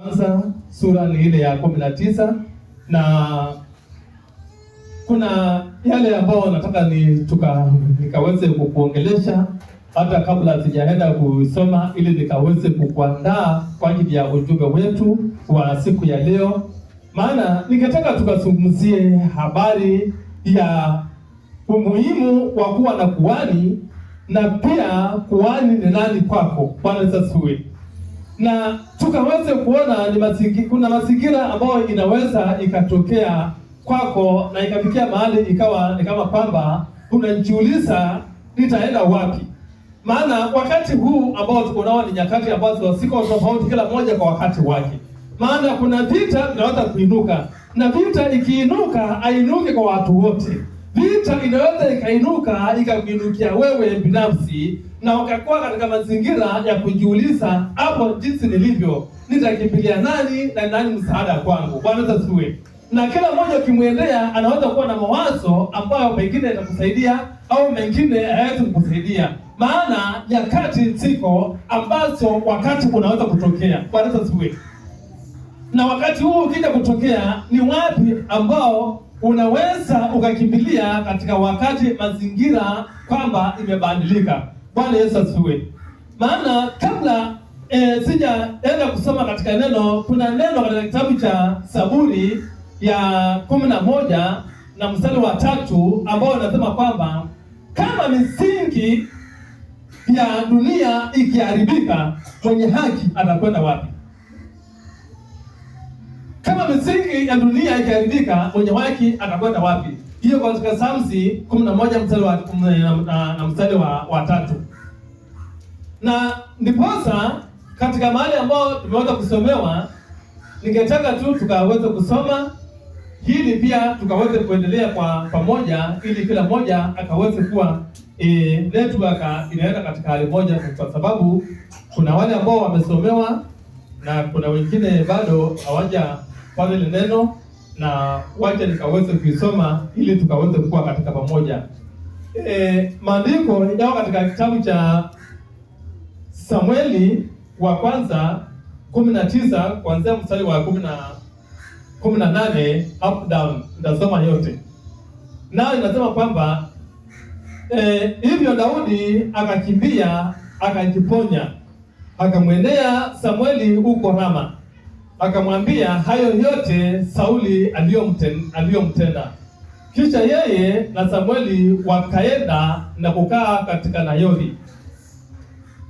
Kwanza sura ni ile ya 19 na kuna yale ambayo nataka nikaweze kukuongelesha hata kabla sijaenda kusoma, ili nikaweze kukuandaa kwa ajili ya ujumbe wetu wa siku ya leo. Maana ningetaka tukazungumzie habari ya umuhimu wa kuwa na kuhani, na pia kuhani ni nani kwako. Bwana asifiwe. Na tukaweze kuona kuna mazingira ambayo inaweza ikatokea kwako na ikafikia mahali ikawa ni kama kwamba unajiuliza nitaenda wapi. Maana wakati huu ambao tuko nao ni nyakati ambazo siko tofauti, kila mmoja kwa wakati wake. Maana kuna vita vinaweza kuinuka, na vita ikiinuka hainuki kwa watu wote. Vita inaweza ikainuka ikakuinukia wewe binafsi, na ukakuwa katika mazingira ya kujiuliza, hapo jinsi nilivyo nitakimbilia nani na nani msaada kwangu. Bwana asifiwe. Na kila mmoja ukimwendea anaweza kuwa na mawazo ambayo pengine yatakusaidia au mengine hayawezi kukusaidia. Maana nyakati ziko ambazo wakati unaweza kutokea. Bwana asifiwe. Na wakati huu ukija kutokea, ni wapi ambao unaweza ukakimbilia katika wakati mazingira kwamba imebadilika. Bwana Yesu asifiwe. Maana kabla sijaenda kusoma katika neno, kuna neno katika kitabu cha Zaburi ya 11 na mstari wa 3 ambao unasema kwamba kama misingi ya dunia ikiharibika, mwenye haki atakwenda wapi? Kama misingi ya dunia ikiharibika, mwenye haki atakwenda wapi? Hiyo katika Samsi 11 mstari wa 3. Na ndiposa katika mahali ambao tumeweza kusomewa, ningetaka tu tukaweze kusoma hili pia tukaweze kuendelea kwa pamoja, ili kila mmoja akaweze kuwa network inaenda katika hali moja, kwa sababu kuna wale ambao wamesomewa na kuna wengine bado hawaja pale ile neno, na wacha nikaweze kuisoma ili tukaweze kuwa katika pamoja. Maandiko yao katika kitabu cha Samueli wa kwanza 19 kuanzia mstari wa 18 up down, nitasoma yote. Nao inasema kwamba hivyo Daudi akakimbia akajiponya, akamwendea Samueli huko Rama, akamwambia hayo yote Sauli aliyomtenda. Kisha yeye na Samueli wakaenda na kukaa katika Nayothi.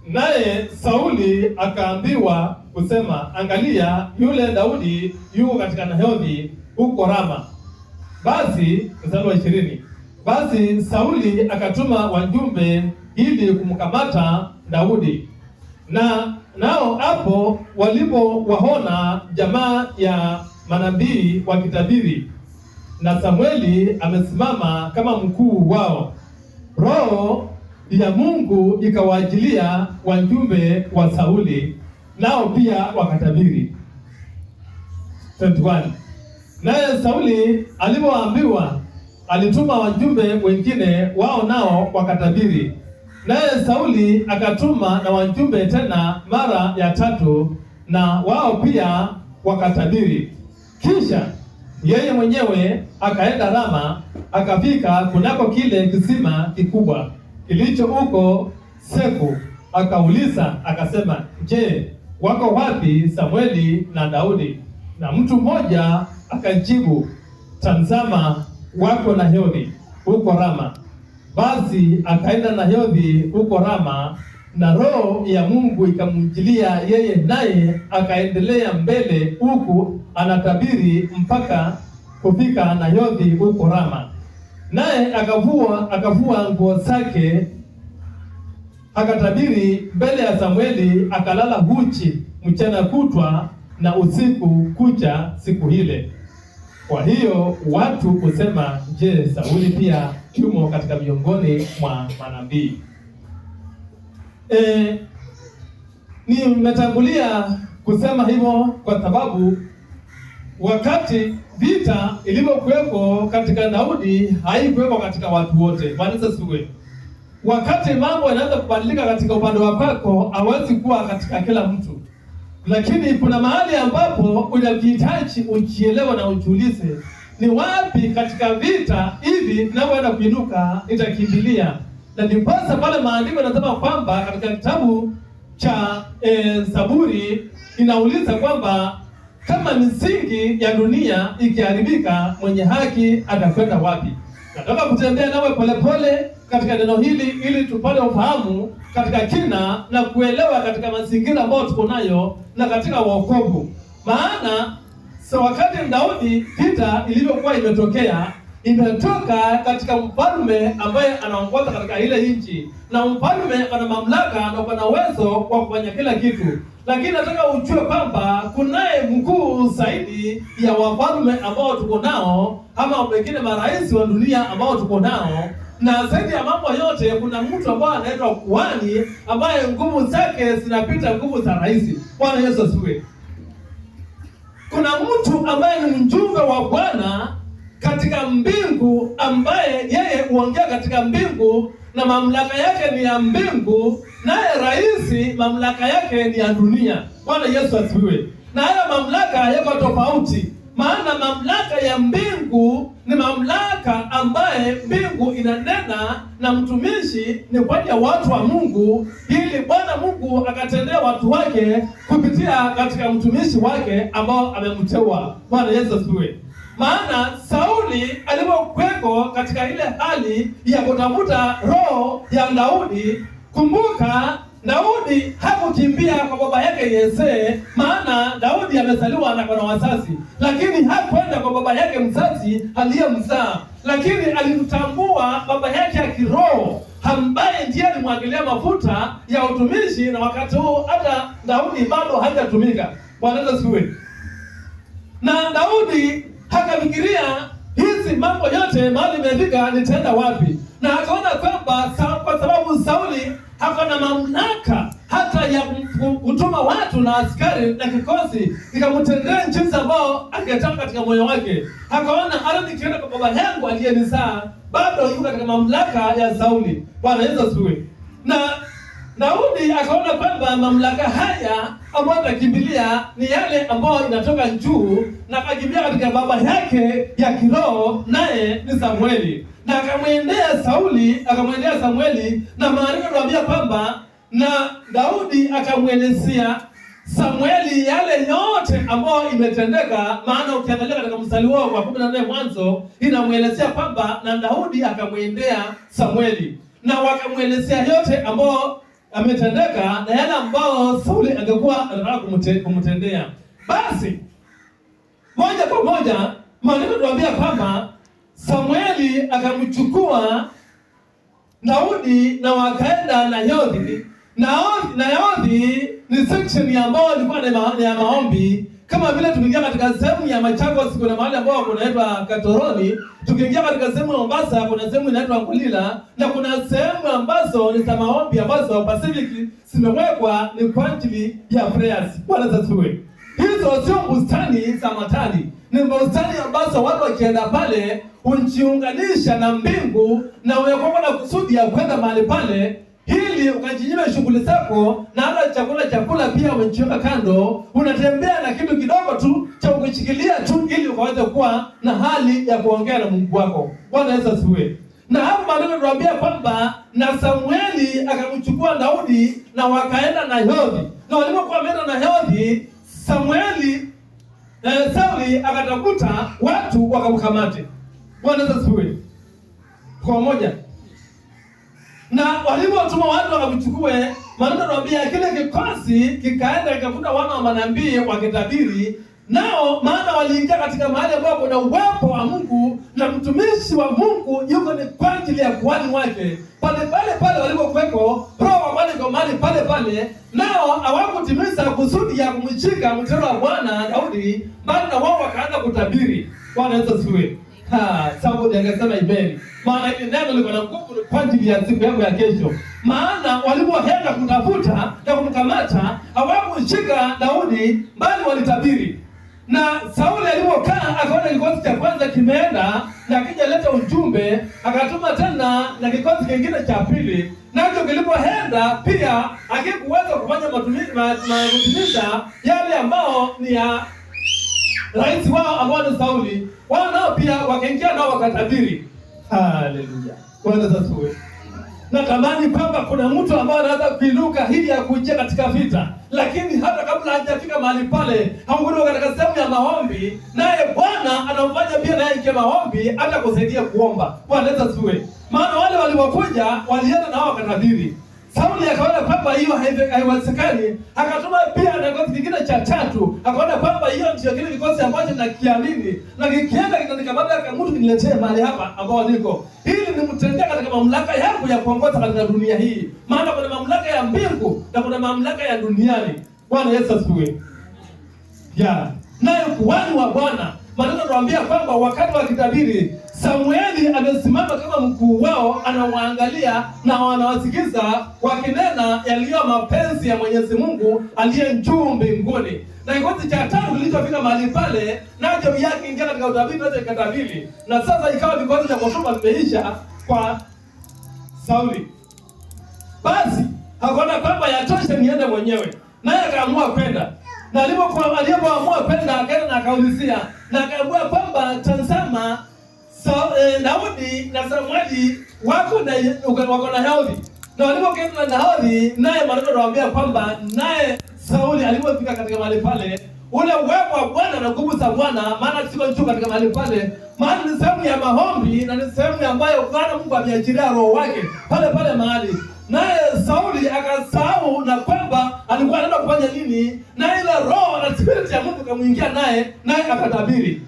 Naye Sauli akaambiwa kusema, angalia, yule Daudi yuko katika Nayothi huko Rama. Basi mstari wa 20, basi Sauli akatuma wajumbe ili kumkamata Daudi. Na nao hapo walipowaona jamaa ya manabii wakitabiri, na Samueli amesimama kama mkuu wao, Roho ya Mungu ikawaajilia wajumbe wa Sauli, nao pia wakatabiri. 21, naye Sauli alipoambiwa alituma wajumbe wengine, wao nao wakatabiri. Naye Sauli akatuma na wajumbe tena mara ya 3, na wao pia wakatabiri. Kisha yeye mwenyewe akaenda Rama, akafika kunako kile kisima kikubwa kilicho huko Seku, akauliza akasema, je, wako wapi Samueli na Daudi? Na mtu mmoja akajibu, tazama, wako Nayothi huko Rama. Basi akaenda Nayothi huko Rama, na Roho ya Mungu ikamjilia yeye, naye akaendelea mbele huku anatabiri mpaka kufika Nayothi huko Rama. Naye akavua nguo zake akatabiri mbele ya Samueli, akalala uchi mchana kutwa na usiku kucha siku ile. Kwa hiyo watu husema, je, Sauli pia yumo katika miongoni mwa manabii? Nimetangulia kusema hivyo kwa sababu wakati vita ilivyokuwepo katika Daudi haikuwepo katika watu wote. Bwana asifiwe. Wakati mambo yanaanza kubadilika katika upande wa kwako, hawezi kuwa katika kila mtu. Lakini kuna mahali ambapo unahitaji ujielewe na ujiulize, ni wapi katika vita hivi ninavyoenda kuinuka nitakimbilia? Na ndiposa pale maandiko yanasema kwamba katika kitabu cha Zaburi inauliza kwamba kama misingi ya dunia ikiharibika, mwenye haki atakwenda wapi? Nataka kutembea nawe polepole katika neno hili ili tupate ufahamu katika kina na kuelewa katika mazingira ambayo tuko nayo na katika wokovu. Maana wakati Daudi vita ilivyokuwa imetokea, imetoka katika mfalme ambaye anaongoza katika ile nchi, na mfalme ana mamlaka na ana uwezo wa kufanya kila kitu. Lakini nataka ujue kwamba kunaye mkuu zaidi ya wafalme ambao tuko nao, ama wengine marais wa dunia ambao tuko nao, na zaidi ya mambo yote kuna mtu ambaye anaitwa kuhani, ambaye nguvu zake zinapita nguvu za rais. Bwana Yesu asifiwe. Kuna mtu ambaye ni mjumbe wa Bwana katika mbingu, ambaye yeye huongea katika mbingu na mamlaka yake ni ya mbingu, naye rais mamlaka yake ni ya dunia. Bwana Yesu asifiwe. Na haya mamlaka yako tofauti, maana mamlaka ya mbingu ni mamlaka ambaye mbingu inanena na mtumishi ni kwa ajili ya watu wa Mungu, ili Bwana Mungu akatendea watu wake kupitia katika mtumishi wake ambao amemteua. Bwana Yesu asifiwe. Maana Sauli alipokuweko katika ile hali ya kutafuta roho ya Daudi, kumbuka Daudi hakukimbia kwa baba yake Yese, maana Daudi amezaliwa na kwa wazazi, lakini hakwenda kwa baba yake mzazi aliyemzaa, lakini alimtambua baba yake ya kiroho ambaye ndiye alimwagilia mafuta ya utumishi, na wakati huu hata Daudi bado hajatumika. Bwana asifiwe. Na Daudi hakafikiria hizi mambo yote mahali imefika nitaenda wapi, na akaona kwamba kwa sababu Sauli hakuna mamlaka hata ya kutuma watu na askari na kikosi ikamtendea jinsi ambao angetaka katika moyo wake, akaona hata nikienda kwa baba yangu aliyenizaa bado yuko katika mamlaka ya Sauli. Bwana Yesu asifiwe. Na Daudi akaona kwamba mamlaka haya ambayo atakimbilia ni yale ambayo inatoka juu, na akakimbia katika baba yake ya kiroho, naye ni Samueli. Na akamwendea Samueli, na maandiko yanatuambia kwamba na Daudi akamwelezea Samueli yale yote ambayo imetendeka. Maana ukiangalia katika mstari wao wa 14 mwanzo inamwelezea kwamba na Daudi akamwendea Samueli na wakamwelezea yote ambayo ametendeka na yale ambao Sauli angekuwa anataka kumtendea. Basi moja kwa moja maandiko yanatuambia kwamba Samueli akamchukua Daudi na wakaenda Nayothi. Nayothi ni section ambayo ilikuwa ni ya maombi. Kama vile tukiingia katika sehemu ya Machakos kuna mahali ambao kunaitwa Katoroni, tukiingia katika sehemu ya Mombasa kuna sehemu inaitwa Ngulila, na kuna sehemu ambazo ni za maombi ambazo Pacific zimewekwa ni kwa ajili ya prayers. Bwana asifiwe. Hizo sio bustani za matani, ni bustani ambazo watu wakienda pale unajiunganisha na mbingu na umekuwa na kusudi ya kwenda mahali pale ili ukajinyima shughuli zako, na hata chakula pia umejiweka kando, unatembea na kitu kidogo tu cha kukushikilia tu ili ukaweze kuwa na hali ya kuongea na Mungu wako. Bwana Yesu asifiwe. Na hapo maandiko yanatuambia kwamba na Samueli akamchukua Daudi na wakaenda Nayothi. Na walipokuwa wameenda Nayothi, Sauli akatafuta watu wakamkamate. Bwana Yesu asifiwe. Kwa moja. Na walipotuma watu wakamchukue, maana tunaambia kile kikosi kikaenda kikakuta wana wa manabii wakitabiri, nao maana waliingia katika mahali ambapo kuna uwepo wa Mungu na mtumishi wa Mungu yuko ni kwa ajili ya kuhani wake. Pale walipokuweko roho wa Bwana kwa mahali pale, nao hawakutimiza kusudi ya kumshika mteule wa Bwana Daudi, bali na wao wakaanza kutabiri. Bwana Yesu asifiwe. Sababu angesema ibeni. Maana hili neno liko na nguvu kwa ajili ya siku yako ya kesho. Maana walipoenda kutafuta na kumkamata, hawakumshika Daudi, bali walitabiri. Na Sauli alipokaa akaona kikosi cha kwanza kimeenda na kijaleta ujumbe, akatuma tena na kikosi kingine cha pili, nacho kilipoenda pia hakikuweza kufanya matumiza yale ambao ni ya rais wao ambao ni Sauli. Wao nao pia wakaingia nao wakatabiri. Haleluya. Bwana asifiwe. Natamani kwamba kuna mtu ambaye anaweza kuinuka ili ya kuingia katika vita, lakini hata kabla hajafika mahali pale, hakuwa katika sehemu ya maombi, naye Bwana anamfanya pia naye ingie maombi hata kusaidia kuomba. Bwana asifiwe. Maana wale waliokuja walienda nao wakatabiri. Sauli akaona kwamba hiyo haiwezekani, akatuma pia na kikosi kingine cha tatu, akaona kwamba hiyo ndio kile kikosi ambacho nakiamini, na kikienda kitanikamata kama mtu niletee mahali hapa ambao niko, ili nimtendee katika mamlaka yangu ya kuongoza katika dunia hii. Maana kuna mamlaka ya mbingu na kuna mamlaka ya duniani. Bwana Yesu asifiwe. Naye kuhani wa Bwana, maana tunawaambia kwamba wakati wa kitabiri Samueli amesimama kama mkuu wao, anawaangalia na wanawasikiza wakinena yaliyo mapenzi ya Mwenyezi Mungu aliye juu mbinguni. Na kikosi cha tatu kilichofika mahali pale, nacho yake ingia katika utabiri, nacho ikatabiri. Na sasa ikawa kikosi cha kutuma vimeisha kwa Sauli. Basi akaona kwamba yatosha niende mwenyewe, naye akaamua kwenda. Na alipoamua kwenda, akaenda na akaulizia, na akaamua kwamba tazama, Daudi na Samueli wako na Daudi. Na walipokwenda na Daudi, naye maneno anawaambia kwamba naye Sauli alipofika katika mahali pale, ule uwepo wa Bwana na nguvu za Bwana, maana siko juu katika mahali pale, maana ni sehemu ya maombi na ni sehemu ambayo Bwana Mungu ameachilia roho wake pale mahali. Naye Sauli akasahau na kwamba alikuwa anaenda kufanya nini, na ile roho na spirit ya Mungu kamuingia naye akatabiri.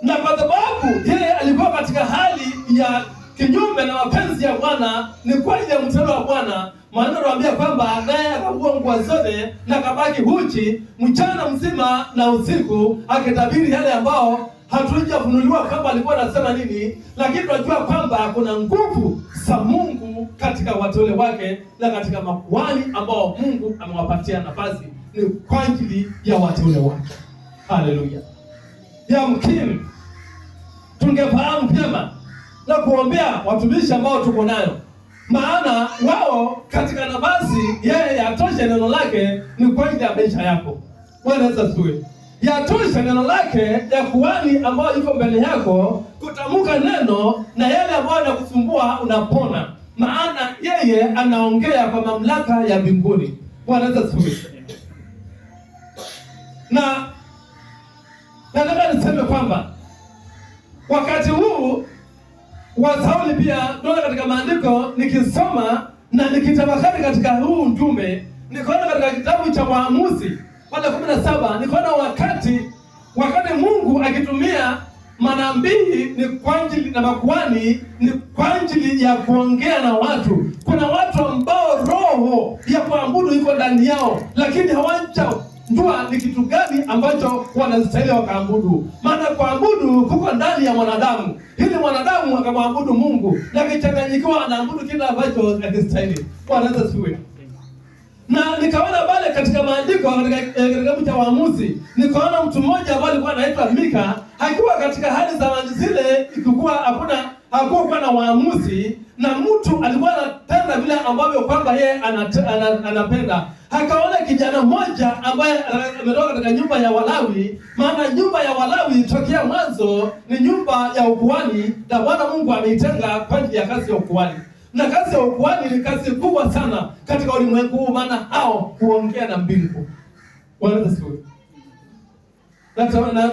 Na kwa sababu yeye alikuwa katika hali ya kinyume na mapenzi ya Bwana, ni kwa ile mtendo wa Bwana, maana anawaambia kwamba naye akavua nguo zote na kabaki uchi mchana mzima na usiku, akitabiri yale ambao hatujafunuliwa kwamba alikuwa anasema nini, lakini tunajua kwamba kuna nguvu za Mungu katika wateule wake na katika makuhani ambao Mungu amewapatia nafasi ni kwa ajili ya wateule wake. Haleluya. Yamkini tungefahamu vyema na kuombea watumishi ambao tuko nayo, maana wao katika nafasi yeye yatosha neno lake ni kwa ajili ya maisha yako. Bwana Yesu asifiwe. Yatosha neno lake ya kuhani ambao yuko mbele yako kutamka neno, na yale ambayo yanakusumbua unapona, maana yeye anaongea kwa mamlaka ya mbinguni. Bwana Yesu asifiwe. Na nataka niseme kwamba wakati huu wa Sauli pia tunaona katika maandiko, nikisoma na nikitafakari katika huu ujumbe, nikaona katika kitabu cha Waamuzi pale 17, nikaona wakati Mungu akitumia manabii ni kwa ajili na makuhani ni kwa ajili ya kuongea na watu. Kuna watu ambao roho ya kuabudu iko ndani yao, lakini hawajajua ni kitu gani ambacho wanastahili wakaabudu. Maana kuabudu kuko ndani ya mwanadamu, ili mwanadamu akamwabudu Mungu, na kichanganyikiwa anaabudu kile ambacho hakistahili. Bwana asifiwe. Na nikaona pale katika maandiko katika kitabu cha Waamuzi, nikaona mtu mmoja ambaye alikuwa anaitwa Mika, akiwa katika hali za zile, ikikuwa hakuwa na waamuzi, na mtu alikuwa anatenda vile ambavyo kwamba yeye anapenda. Akaona kijana mmoja ambaye ametoka katika nyumba ya Walawi, maana nyumba ya Walawi tokea mwanzo ni nyumba ya ukuhani, na Bwana Mungu ameitenga kwa ajili ya kazi ya ukuhani. Na kazi ya ukuhani ni kazi kubwa sana katika ulimwengu huu, maana hao huongea na mbingu. Bwana asifiwe.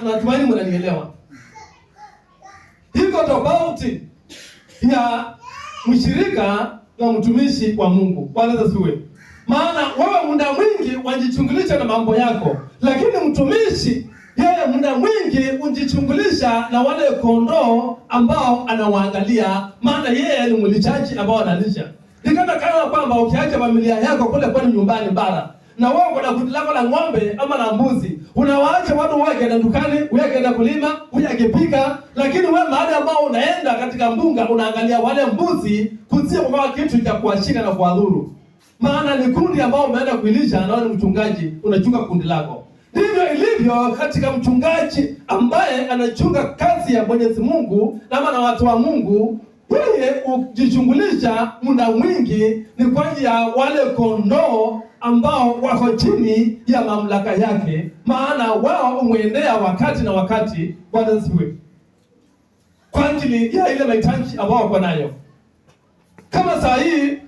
Natumaini mnanielewa. Hiko tofauti ya mshirika na mtumishi wa Mungu. Bwana asifiwe. Maana wewe muda mwingi wajichungulisha na mambo yako, lakini mtumishi yeye muda mwingi ujichungulisha na wale kondoo ambao anawaangalia, maana yeye ni mlishaji ambao analisha. Nikana kama kwamba ukiacha familia yako kule kwani nyumbani bara, na wewe kuna kundi lako la ng'ombe ama la mbuzi, unawaacha watu wake na dukani, wewe na kulima, huyu akipika, lakini wewe mahali ambao unaenda katika mbunga unaangalia wale mbuzi kusia kwa kitu cha kuashika na kuadhuru. Maana ni kundi ambao umeenda kuilisha, na wewe ni mchungaji unachunga kundi lako. Ndivyo ilivyo katika mchungaji ambaye anachunga kazi ya Mwenyezi Mungu na watu wa Mungu. Yeye hujishughulisha muda mwingi ni kwa ajili ya wale kondoo ambao wako chini ya mamlaka yake, maana wao umwendea wakati na wakati wanasiwe kwa ajili ya ile mahitaji ambao wako nayo. Kama saa hii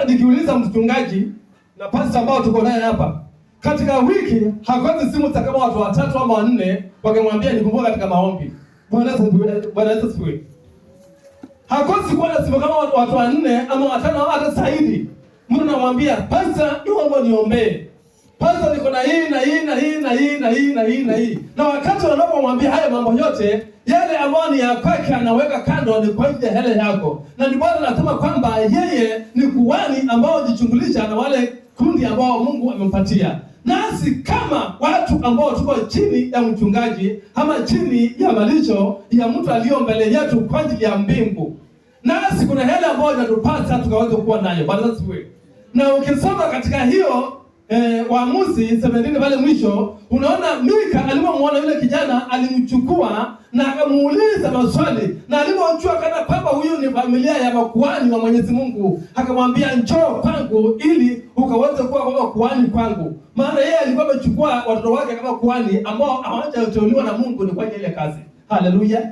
nikiuliza mchungaji na pastor ambao tuko naye hapa, katika wiki hakosi simu za kama watu 3 ama 4 wakimwambia nikumbuka katika maombi. Bwana Yesu asifiwe. Hakosi kuwa na simu kama watu 4 ama 5 hata zaidi. Mtu anamwambia pastor, niombe niombee. Pastor, niko na hii na hii na hii na hii na hii na hii na hii. Na wakati wanapomwambia haya mambo yote, yale ambayo ni ya kwake anaweka kando ni kwa ajili ya hele yako. Na ndipo anasema kwamba yeye ni kuhani ambao hujichungulisha na wale kundi ambao Mungu amempatia. Nasi kama watu ambao tuko chini ya mchungaji ama chini ya malisho ya mtu aliyo mbele yetu kwa ajili ya mbingu, nasi kuna hele ambayo inatupasa tukaweza kuwa nayo. Bwana asifiwe. Na ukisoma katika hiyo Waamuzi 17 pale mwisho, unaona Mika alipomwona yule kijana alimchukua na akamuuliza maswali, na alipojua kana kwamba huyu ni familia ya makuhani wa Mwenyezi Mungu, akamwambia njoo kwangu ili ukaweze kuwa kama kuhani kwangu. Maana yeye alikuwa amechukua watoto wake kama kuhani ambao hawajateuliwa na Mungu ni kwa ile kazi. Haleluya.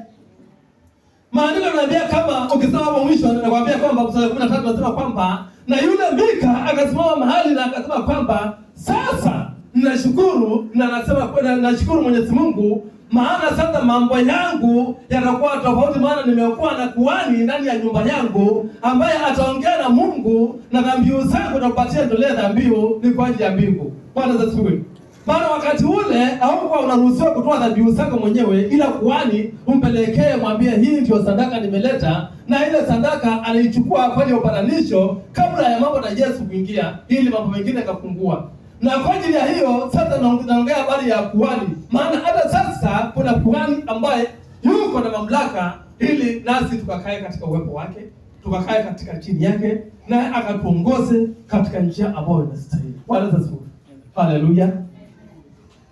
Maandiko yanaambia kama ukisoma hapo mwisho anakuambia kwamba mstari 13 anasema kwamba na yule Mika akasimama mahali na akasema kwamba sasa ninashukuru, na anasema kwenda nashukuru Mwenyezi Mungu, maana sasa mambo yangu yatakuwa tofauti, maana nimekuwa na kuhani ndani ya nyumba yangu ambaye ataongea na Mungu na dhabihu zangu na kupatia ndolea dhabihu ni kwa ajili ya mbingu. Bwana asifiwe. Maana wakati ule haukuwa unaruhusiwa kutoa dhabihu zako mwenyewe, ila kuhani umpelekee, mwambie hii ndio sadaka nimeleta, na ile sadaka anaichukua kwa ajili ya upatanisho kabla ya mambo na Yesu kuingia, ili mambo mengine yakapungua. Na kwa ajili ya hiyo sasa naongea habari ya kuhani, maana hata sasa kuna kuhani ambaye yuko na mamlaka, ili nasi tukakae katika uwepo wake, tukakae katika chini yake, na akatuongoze katika njia ambayo inastahili. Bwana asifiwe. Haleluya.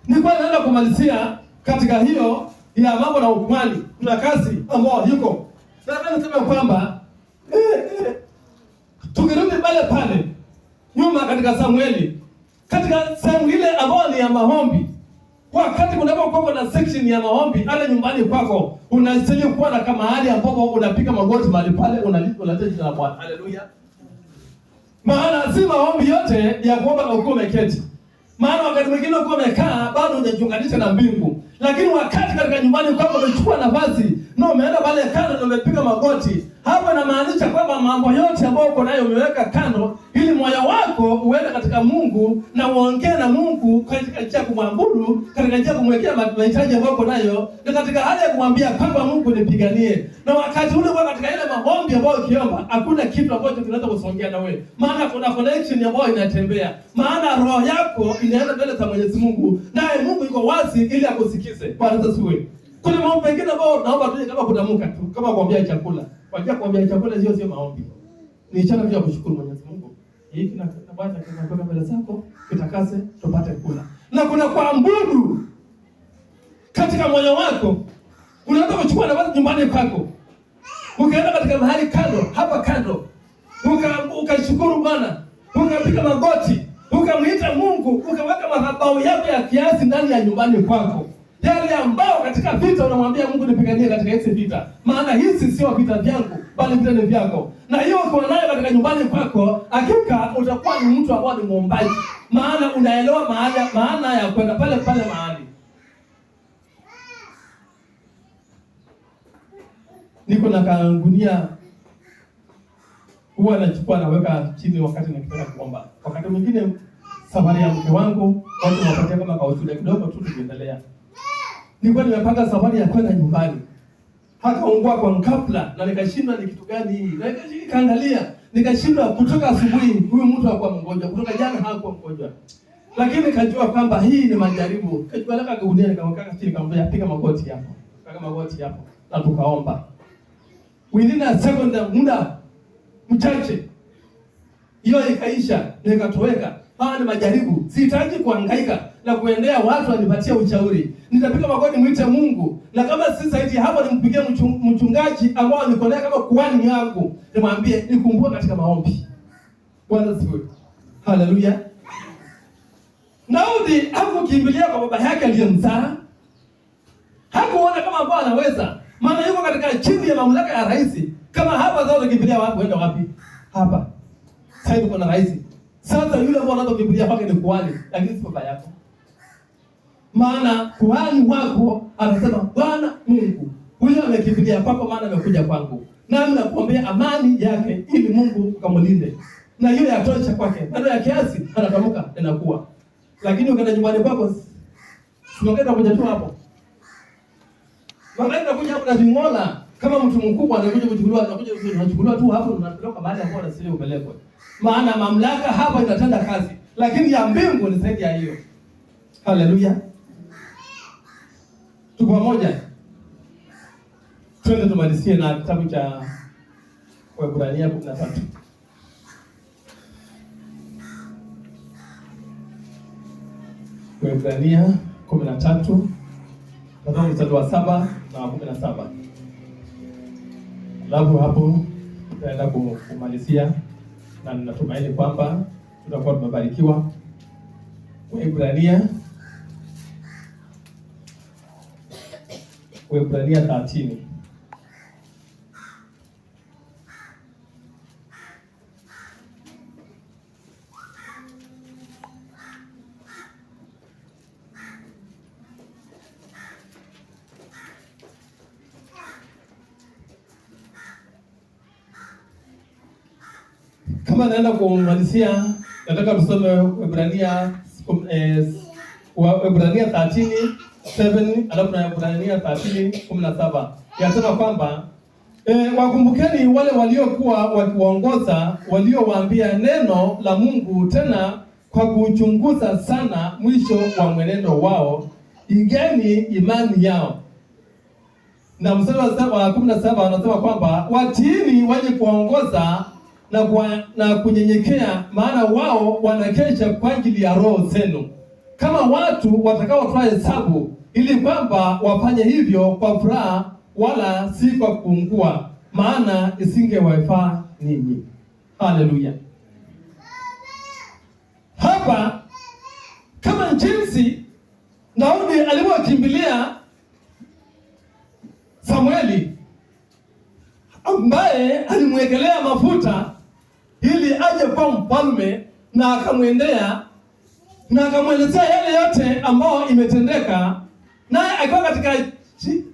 Nilikuwa naenda kumalizia katika hiyo ya mambo na ukuhani. Kuna kazi ambayo yuko. Nataka niseme kwamba tukirudi pale nyuma katika Samueli, katika sehemu ile ambayo ni ya maombi, wakati kunapokuwa na section ya maombi pale nyumbani kwako, unastahili kuwa na kama hali ambapo unapiga magoti mahali pale, unaleta jina la Bwana. Haleluya. Maana si maombi yote ya kuomba na uko umeketi. Maana wakati mwingine uko umekaa bado hujajiunganisha na mbingu. Lakini wakati katika nyumbani kwako umechukua nafasi na umeenda pale kando na umepiga magoti, hapo inamaanisha kwamba mambo yote ambayo uko nayo umeweka kando, ili moyo wako uende katika Mungu na uongee na Mungu katika njia ya kumwabudu, katika njia ya kumwekea mahitaji ambayo uko nayo, na katika hali ya kumwambia kwamba Mungu nipiganie. Na wakati ule kwa katika ile maombi ambayo ukiomba, hakuna kitu ambacho kinaweza kusongea na wewe. Maana kuna connection ambayo inatembea. Maana roho yako inaenda mbele za Mwenyezi Mungu, naye Mungu yuko wazi ili akusikize. Bwana asifiwe. Kuna mambo mengine ambayo naomba tuje kama kutamka tu, kama kuombea chakula. Wajia kuombea chakula sio maombi. Ni ishara ya kushukuru Mwenyezi Mungu. Hiki na Bwana tunatoka mbele zako, kitakase tupate kula. Na kuna kuabudu katika moyo wako. Unaweza kuchukua nafasi nyumbani kwako, ukaenda katika mahali kando, hapa kando, ukashukuru Bwana, ukapiga magoti, ukamwita Mungu, ukaweka madhabahu yako ya kiasi ndani ya nyumbani kwako. Yale ambao katika vita unamwambia Mungu nipiganie katika hizi vita. Maana hizi sio vita vyangu, bali vita ni vyako. Na hiyo uko nayo katika nyumbani kwako, hakika utakuwa ni mtu ambaye ni muombaji. Maana unaelewa maana ya kwenda pale mahali. Niko na kangunia huwa nachukua naweka chini wakati nikitaka kuomba. Wakati mwingine safari ya mke wangu watu wapatia kama kausuda kidogo tu tukiendelea. Nilikuwa nimepanga safari ya kwenda nyumbani. Hakaungua kwa ghafla na nikashindwa ni kitu gani hii. Na nikaangalia, nikashindwa kutoka asubuhi huyu mtu hakuwa mgonjwa, kutoka jana hakuwa mgonjwa. Lakini nikajua kwamba hii ni majaribu. Nikachukua gunia nikamweka chini nikamwambia piga magoti hapo. Piga magoti hapo na tukaomba. Within a second muda mchache hiyo ikaisha, nikatoweka. Hawa ni majaribu. Sihitaji kuhangaika. na kuendea watu anipatie ushauri. Nitapiga magoti mwite Mungu. Na kama si zaidi hapo nimpigie mchungaji ambao nikonea kama kuhani yangu. Nimwambie nikumbuke katika maombi. Bwana asifiwe. Haleluya. Daudi hakukimbilia kwa baba yake aliyemzaa. Hakuona kama ambao anaweza. Maana yuko katika chini ya mamlaka ya rais. Kama hapa sasa ukimbilia wapi uenda wapi? Hapa. Sasa yuko na rais. Sasa yule ambao anaanza kukimbilia kwake ni kuhani, lakini si baba yako. Maana kuhani wako anasema Bwana Mungu, huyo amekimbilia kwako maana amekuja kwangu. Nami nakuombea amani yake ili Mungu ukamlinde. Na hiyo yatosha kwake. Ndio ya kiasi anatamka inakuwa. Lakini ukienda nyumbani kwako unakwenda kuja tu hapo. Wanaenda kuja hapo na vingola kama mtu mkubwa anakuja kuchukuliwa tu hapo unapeleka mahali ambapo anasema upelekwe. Maana mamlaka hapa inatenda kazi, lakini ya mbingu ni zaidi ya hiyo. Haleluya. Tuko pamoja. Twende tumalizie na kitabu cha Waebrania 13. Waebrania 13 kutoka mstari wa 7 na 17. Alafu hapo tutaenda kumalizia na ninatumaini kwamba tutakuwa tumebarikiwa. Waebrania 13. Kama naenda kumalizia, nataka tusome Waebrania 13:7 alafu na Waebrania 13:17. Yasema kwamba wakumbukeni wale waliokuwa wakiwaongoza, waliowaambia neno la Mungu, tena kwa kuchunguza sana mwisho wa mwenendo wao, igeni imani yao. Na mstari wa 17 anasema kwamba watiini wenye kuwaongoza na kunyenyekea, maana wao wanakesha kwa ajili ya roho zenu, kama watu watakaotoa hesabu, ili kwamba wafanye hivyo kwa furaha, wala si kwa kuungua, maana isingewafaa ninyi. Haleluya. Hapa kama jinsi Daudi alivyokimbilia Samueli ambaye alimwekelea mafuta ili aje kwa mfalme, na akamwendea na akamwelezea yale yote ambayo imetendeka, naye akiwa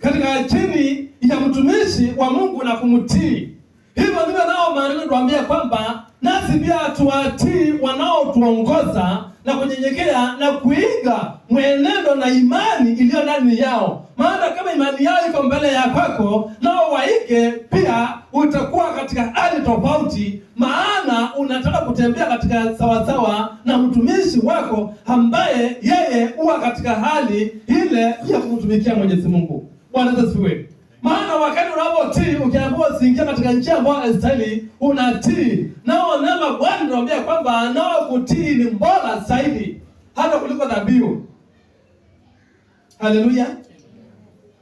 katika chini ya mtumishi wa Mungu na kumtii. Hivyo ndivyo nao maandiko tuambia kwamba nasi pia tuwatii wanaotuongoza na kunyenyekea na kuiga mwenendo na imani iliyo ndani yao. Maana kama imani yao iko mbele ya kwako, nao waige pia, utakuwa katika hali tofauti. Maana unataka kutembea katika sawasawa na mtumishi wako ambaye yeye huwa katika hali ile ya kumtumikia Mwenyezi Mungu. Bwana asifiwe. Maana wakati unapotii, ukiambiwa usiingie katika njia ambayo haistahili, unatii. Nao neema Bwana anatuambia kwamba nao kutii ni bora zaidi hata kuliko dhabihu. Haleluya.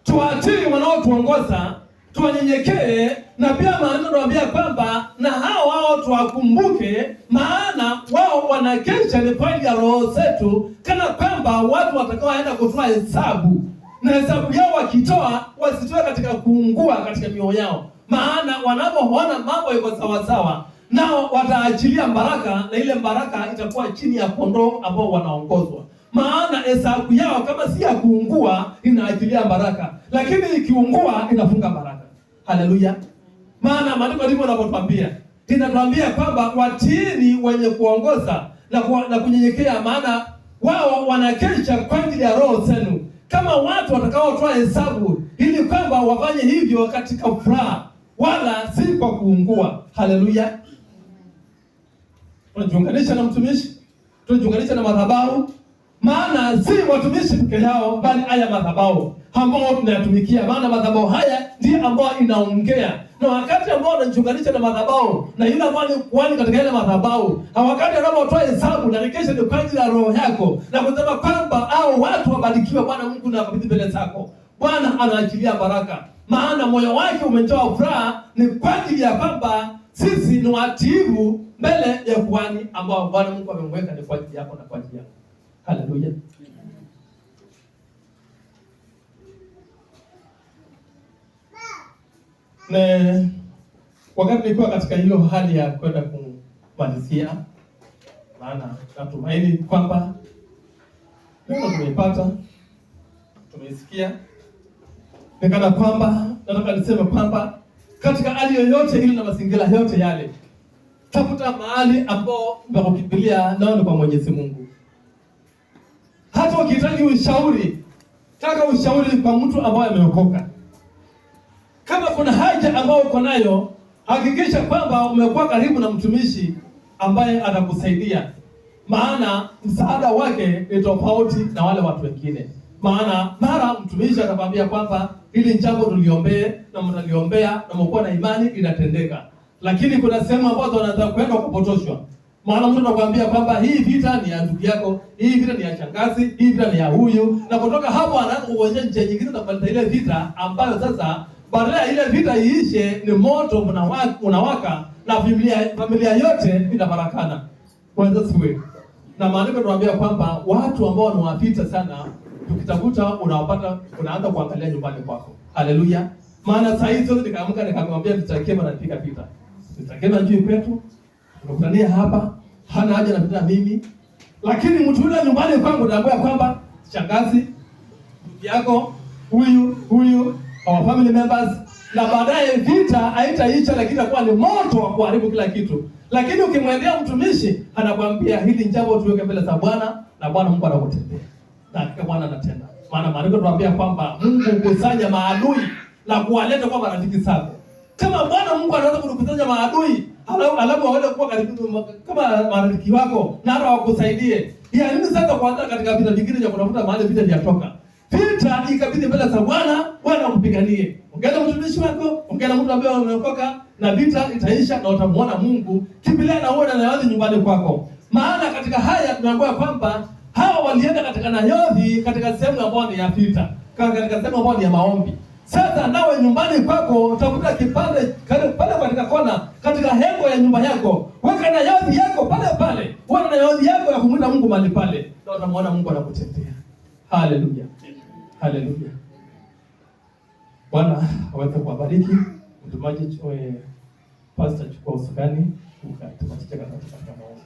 Tuwatii wanaotuongoza, tuwanyenyekee, na pia maana anatuambia kwamba na hao tuwakumbuke, maana wao wanakesha ni kwa ajili ya roho zetu, kana kwamba watu watakaoenda kutoa hesabu, na hesabu yao wakitoa wasitoe katika kuungua katika mioyo yao. Maana wanapoona mambo yako sawa sawa, nao wataachilia baraka, na ile baraka itakuwa chini ya kondoo ambao wanaongozwa. Maana hesabu yao kama si ya kuungua inaachilia baraka, lakini ikiungua inafunga baraka. Haleluya. Maana maandiko ndivyo yanatuambia. Inatuambia kwamba watiini wenye kuongoza na kunyenyekea, maana wao wanakesha kwa ajili ya roho zenu, kama watu watakaotoa hesabu, ili kwamba wafanye hivyo katika furaha, wala si kwa kuungua. Haleluya. Tunajiunganisha na mtumishi, tunajiunganisha na madhabahu. Maana si watumishi peke yao, bali haya madhabahu ambao tunayatumikia. Maana madhabahu haya ndiyo ambayo inaongea, na wakati ambao wanachunganisha na madhabahu na yule ambaye ni kuhani katika ile madhabahu, na wakati anapotoa hesabu na rekesha ni kwa ajili ya roho yako na kusema kwamba hao watu wabarikiwe Bwana Mungu na kabidhi mbele zako, Bwana anaachilia baraka, maana moyo wake umejaa furaha, ni kwa ajili ya kwamba sisi ni watiifu mbele ya kuhani ambao Bwana Mungu amemweka ni kwa ajili yako na kwa ajili yako. Haleluya. Na wakati nilikuwa katika hiyo hali ya kwenda kumalizia, maana natumaini kwamba leo tumeipata, tumeisikia, nikana kwamba nataka niseme kwamba katika hali yoyote ile na mazingira yote yale, tafuta mahali ambao unakimbilia nao kwa Mwenyezi Mungu. Hata ukihitaji ushauri, taka ushauri kwa mtu ambaye ameokoka. Kama kuna haja ambayo uko nayo, hakikisha kwamba umekuwa karibu na mtumishi ambaye atakusaidia, maana msaada wake ni tofauti na wale watu wengine. Maana mara mtumishi atakwambia kwamba hili jambo tuliombee na mtaliombea na mko na imani linatendeka, lakini kuna sehemu ambazo wanataka kwenda kupotoshwa. Maana mtu anakuambia kwamba hii vita ni ya ndugu yako, hii vita ni ya shangazi, hii vita ni ya huyu, na kutoka hapo anaanza kuonyesha njia nyingine za kumaliza ile vita, ambayo sasa badala ya ile vita iishe ni moto unawaka na familia yote inabarakana. Kwanza siwe. Na maandiko tunaambia kwamba watu ambao wanawapita sana, tukitafuta unawapata, unaanza kuangalia nyumbani kwako. Haleluya. Maana saa hizo nikaamka nikamwambia Mtakema anapika vita. Mtakema njoo kwetu. Tunakutania hapa, hana haja na vita mimi. Lakini mtu yule nyumbani kwangu naambia kwamba shangazi, ndugu yako, huyu our family members, na baadaye vita haitaisha, lakini inakuwa ni moto wa kuharibu kila kitu. Lakini ukimwendea mtumishi anakuambia hili jambo tuweke mbele za Bwana, na Bwana Mungu anakutendea. Na hakika Bwana anatenda. Maana maandiko tunaambia kwamba Mungu hukusanya maadui na kuwaleta kwa marafiki zako. Kama Bwana Mungu anaweza kukusanya maadui, alafu wale kuwa karibu kama marafiki wako na hata wakusaidie, ya nini sasa kuanza katika vita vingine vya kutafuta mahali vita vyatoka? Vita ikabidi mbele za Bwana, Bwana akupiganie. Ongea mtumishi wako, ongea na mtu ambaye umeokoka, na vita itaisha na utamuona Mungu. Kimbilia na uone Nayothi nyumbani kwako. Maana katika haya tunaambiwa kwamba hawa walienda katika Nayothi katika sehemu ambayo ni ya vita, katika sehemu ambayo ni ya maombi. Sasa nawe nyumbani kwako utakuta kipande pale katika kona, katika hengo ya nyumba yako, weka Nayothi yako pale. Wana Nayothi yako ya kumwita Mungu mahali pale, na utamuona Mungu anakutendea. Haleluya. Haleluya. Bwana aweze kuwabariki. Mtumaji Pastor chukua usukani tukatumatisha katika maombi.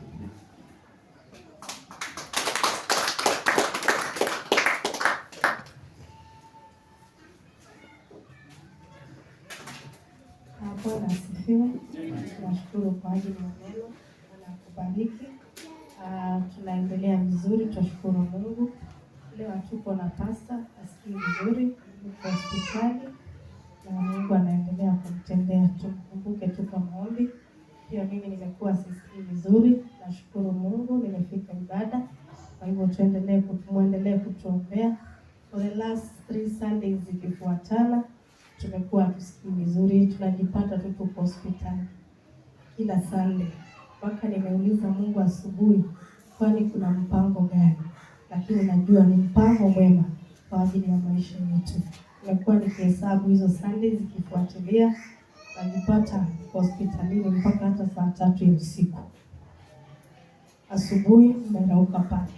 Bwana asifiwe. Tunashukuru kwa ajili ya neno na kubariki. Tunaendelea vizuri, tunashukuru Mungu. Leo tuko na pastor asikii vizuri, yuko hospitali na Mungu anaendelea kumtendea. Tukumbuke tu kwa maombi. Pia mimi nimekuwa sisikii vizuri, nashukuru Mungu nimefika ibada. Kwa hivyo muendelee kutuombea. For the last 3 Sundays zikifuatana tumekuwa tusikii vizuri, tunajipata tu tuko hospitali kila Sunday. Mpaka nimeuliza Mungu asubuhi, kwani kuna mpango gani? Lakini najua ni mpango mwema kwa ajili ya maisha yetu. Nimekuwa nikihesabu hizo Sundays zikifuatilia, najipata hospitalini mpaka hata saa 3 ya usiku. Asubuhi nimerauka pale.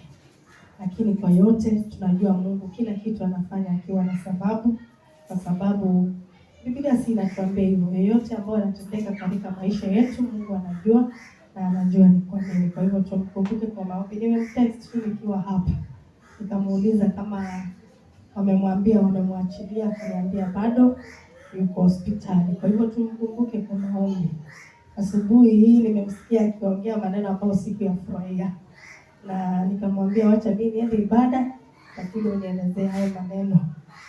Lakini kwa yote tunajua Mungu kila kitu anafanya akiwa na sababu, kwa sababu Biblia si inatuambia hivyo. Yoyote ambayo yanatendeka katika maisha yetu Mungu anajua, na anajua ni kwa nini. Kwa hivyo tukumbuke kwa maombi. Nimemtext tu nikiwa hapa, nikamuuliza kama wamemwachilia, akaniambia bado yuko hospitali. Kwa hivyo tumkumbuke kwa maombi. Asubuhi hii nimemsikia akiongea maneno ambayo sikuyafurahia, na nikamwambia wacha mimi niende ibada, lakini unielezee hayo maneno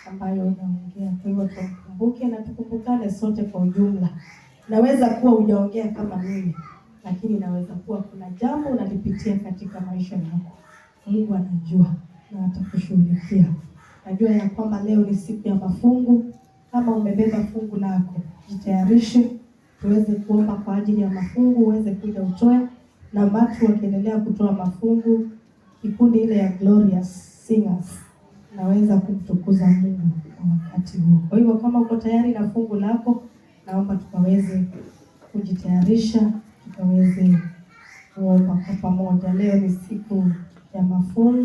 ambayo unaongea. Kwa hivyo tukumbuke na tukumbukane sote kwa ujumla. Naweza kuwa hujaongea kama mimi, lakini naweza kuwa kuna jambo unalipitia katika maisha yako. Mungu anajua na atakushughulikia. Najua ya kwamba leo ni siku ya mafungu, kama umebeba fungu lako, jitayarishe tuweze kuomba kwa ajili ya mafungu, uweze kuja utoe, na watu wakiendelea kutoa mafungu, kikundi ile ya Glorious Singers naweza kumtukuza Mungu kwa wakati huu. Kwa hivyo kama uko tayari na fungu lako, naomba tukaweze kujitayarisha, tukaweze kuomba kwa pamoja. Leo ni siku ya mafungu.